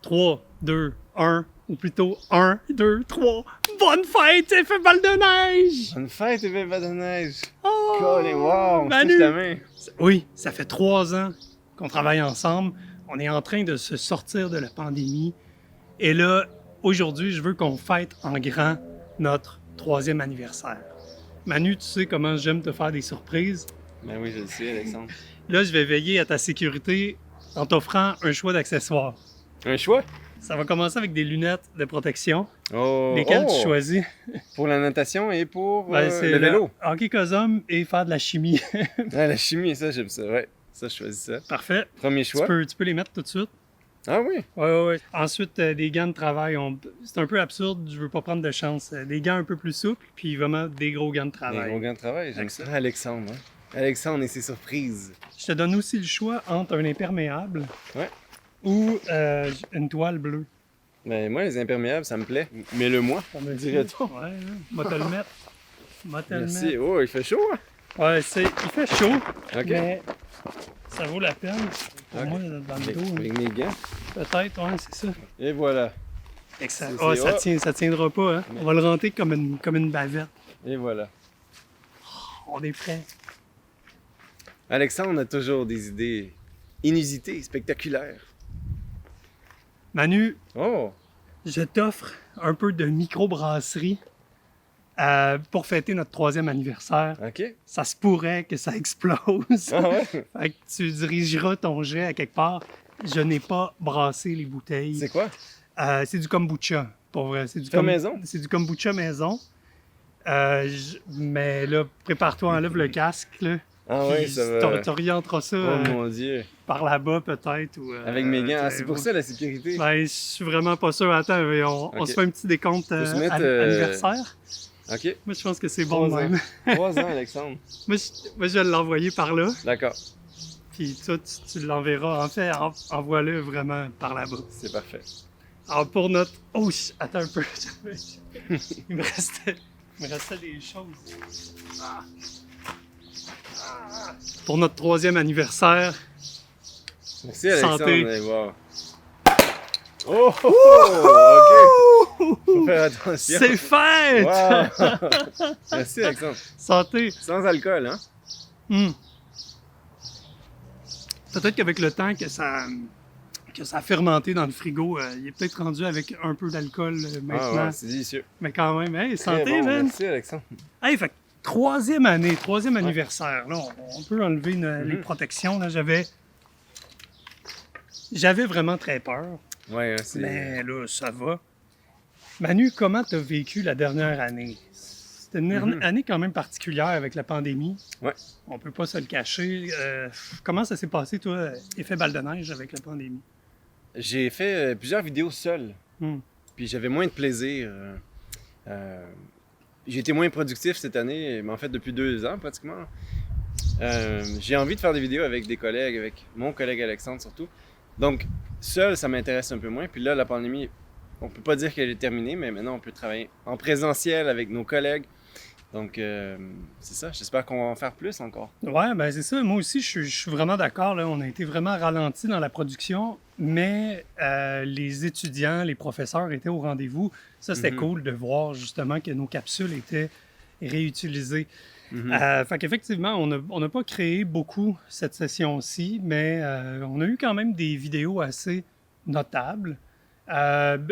3, 2, 1, ou plutôt 1, 2, 3. Bonne fête, effet balle de neige! Bonne fête, effet balle de neige! Oh! Cool, wow, on se Manu! touche la main. Oui, ça fait 3 ans qu'on travaille ensemble. On est en train de se sortir de la pandémie. Et là, aujourd'hui, je veux qu'on fête en grand notre 3e anniversaire. Manu, tu sais comment j'aime te faire des surprises. Ben oui, je le sais, Alexandre. Là, je vais veiller à ta sécurité en t'offrant un choix d'accessoires. Un choix? Ça va commencer avec des lunettes de protection. Oh! Lesquelles oh! tu choisis? Pour la natation et pour C'est le vélo. hockey cosum et faire de la chimie. Ah, la chimie, ça, j'aime ça. Ouais, ça, je choisis ça. Parfait. Premier choix. Tu peux les mettre tout de suite. Ah oui? Oui. Ensuite, des gants de travail. C'est un peu absurde, je veux pas prendre de chance. Des gants un peu plus souples, puis vraiment des gros gants de Des travail. gros gants de travail, j'aime ça. Alexandre, hein? Alexandre et ses surprises. Je te donne aussi le choix entre un imperméable Ouais. ou une toile bleue. Ben moi, les imperméables, ça me plaît. Mets-le-moi, dirait-on. Ouais, moi te le mettre. Moi te le Merci. mettre. Oh, il fait chaud, hein? Ouais, il fait chaud, OK. mais ça vaut la peine. Pour Ok. moi, dans le Avec, dos, avec mes gants. peut-être, ouais, c'est ça. Et voilà. Excellent. C'est- Ça tiendra pas, hein. On va le rentrer comme une bavette. Et voilà. On est prêt. Alexandre a toujours des idées inusitées, spectaculaires. Manu, Oh! je t'offre un peu de microbrasserie pour fêter notre 3e anniversaire. OK. Ça se pourrait que ça explose. Ah ouais? Fait que tu dirigeras ton jet à quelque part. Je n'ai pas brassé les bouteilles. C'est quoi? C'est du kombucha, pour vrai. C'est du Fait maison? C'est du kombucha maison. Mais là, prépare-toi, enlève le casque. Là, Ah oui, ça va. t'orienteras ça Oh mon Dieu. par là-bas, peut-être. Ou, Avec mes gants. Ah, c'est pour ça la sécurité. Ben, je suis vraiment pas sûr. Attends, mais on Ok. se fait un petit décompte Faut se mettre, anniversaire. OK. Moi, je pense que c'est bon de 3 ans. même. 3 ans, Alexandre. Moi, je vais l'envoyer par là. D'accord. Puis toi, tu l'enverras. En fait, envoie-le vraiment par là-bas. C'est parfait. Alors, pour notre... Oh, attends un peu. il me restait des choses. Ah. Pour notre 3e anniversaire, Merci, Alexandre. Santé. Et wow. Oh! OK. Faut faire attention. c'est fête! Wow. Merci, Alexandre. Santé! Sans alcool, hein? Peut-être qu'avec le temps que ça a fermenté dans le frigo, il est peut-être rendu avec un peu d'alcool maintenant. Ah ouais, c'est délicieux. Mais quand même, hey, Très santé, bon, man! Merci, Alexandre. Hey, fait que 3e année, 3e anniversaire. Là, on peut enlever les protections. Là, j'avais vraiment très peur. Ouais, hein, c'est... Mais là, ça va. Manu, comment tu as vécu la dernière année? C'était une année quand même particulière avec la pandémie. Ouais. On peut pas se le cacher. Comment ça s'est passé, toi, effet balle de neige avec la pandémie? J'ai fait plusieurs vidéos seul. Hmm. Puis j'avais moins de plaisir. J'ai été moins productif cette année, mais en fait depuis 2 ans pratiquement. J'ai envie de faire des vidéos avec des collègues, avec mon collègue Alexandre surtout. Donc seul, ça m'intéresse un peu moins. Puis là, la pandémie, on peut pas dire qu'elle est terminée, mais maintenant on peut travailler en présentiel avec nos collègues. Donc c'est ça, j'espère qu'on va en faire plus encore. Ouais, ben c'est ça. Moi aussi, je suis vraiment d'accord. Là. On a été vraiment ralenti dans la production, mais les étudiants, les professeurs étaient au rendez-vous. Ça, c'était cool de voir justement que nos capsules étaient réutilisées. Fait qu'effectivement, on n'a pas créé beaucoup cette session-ci, mais on a eu quand même des vidéos assez notables.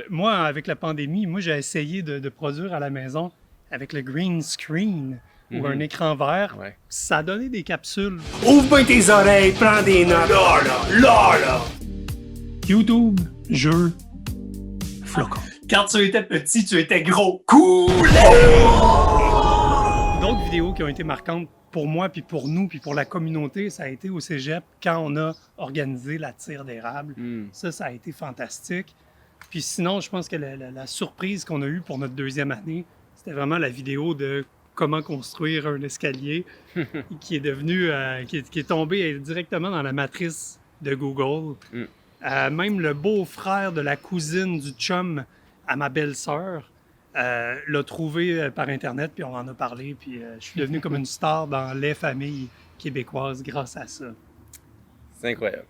Moi, avec la pandémie, j'ai essayé de produire à la maison avec le green screen ou un écran vert. Ouais. Ça a donné des capsules. Ouvre bien tes oreilles, prends des notes. Là. YouTube, jeux, flocons. Quand tu étais petit, tu étais gros. Cool! D'autres vidéos qui ont été marquantes pour moi, puis pour nous, puis pour la communauté, ça a été au cégep quand on a organisé la tire d'érable. Ça a été fantastique. Puis sinon, je pense que la surprise qu'on a eue pour notre 2e année, c'était vraiment la vidéo de comment construire un escalier qui est devenu, qui est tombé directement dans la matrice de Google. Même le beau-frère de la cousine du chum à ma belle-sœur l'a trouvé par Internet, puis on en a parlé, puis je suis devenu comme une star dans les familles québécoises grâce à ça. C'est incroyable.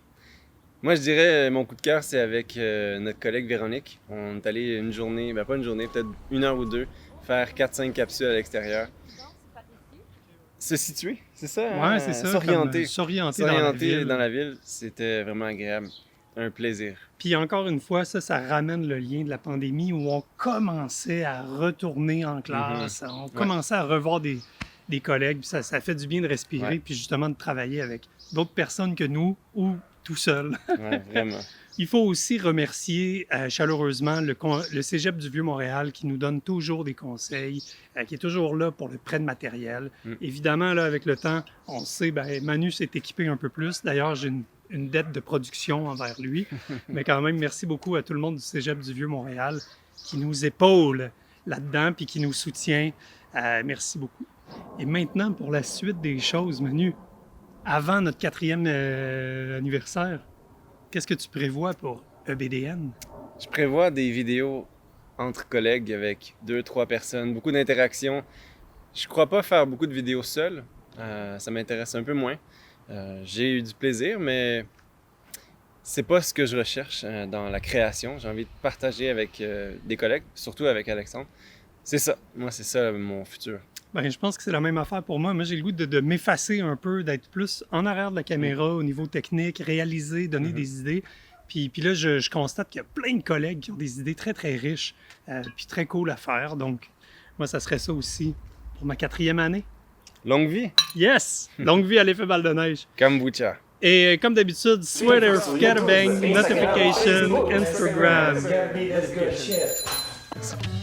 Moi, je dirais, mon coup de cœur, c'est avec notre collègue Véronique. On est allé une journée, ben pas une journée, peut-être 1 heure ou 2, faire 4-5 capsules à l'extérieur. Se situer, c'est ça? Ouais, c'est ça. S'orienter. S'orienter Dans la ville, c'était vraiment agréable. Un plaisir. Puis encore une fois, ça ramène le lien de la pandémie où on commençait à retourner en classe, on commençait à revoir des collègues, puis ça fait du bien de respirer, puis justement de travailler avec d'autres personnes que nous ou tout seul. Ouais, vraiment. Il faut aussi remercier chaleureusement le Cégep du Vieux-Montréal qui nous donne toujours des conseils, qui est toujours là pour le prêt de matériel. Évidemment, là, avec le temps, on sait, Manu s'est équipé un peu plus. D'ailleurs, j'ai une dette de production envers lui. Mais quand même, merci beaucoup à tout le monde du Cégep du Vieux-Montréal qui nous épaule là-dedans puis qui nous soutient. Merci beaucoup. Et maintenant, pour la suite des choses, Manu, avant notre 4e anniversaire, qu'est-ce que tu prévois pour EBDN? Je prévois des vidéos entre collègues avec 2-3 personnes, beaucoup d'interactions. Je crois pas faire beaucoup de vidéos seul. Ça m'intéresse un peu moins. J'ai eu du plaisir, mais c'est pas ce que je recherche dans la création. J'ai envie de partager avec des collègues, surtout avec Alexandre. C'est ça. Moi, c'est ça mon futur. Je pense que c'est la même affaire pour moi. Moi, j'ai le goût de m'effacer un peu, d'être plus en arrière de la caméra au niveau technique, réaliser, donner des idées. Puis là, je constate qu'il y a plein de collègues qui ont des idées très, très riches puis très cool à faire. Donc, moi, ça serait ça aussi pour ma 4e année. Longue vie! Yes! Longue vie à l'effet balle de neige. Kombucha. Et comme d'habitude, Sweater, Scatterbang, Notification, Instagram. That's good shit.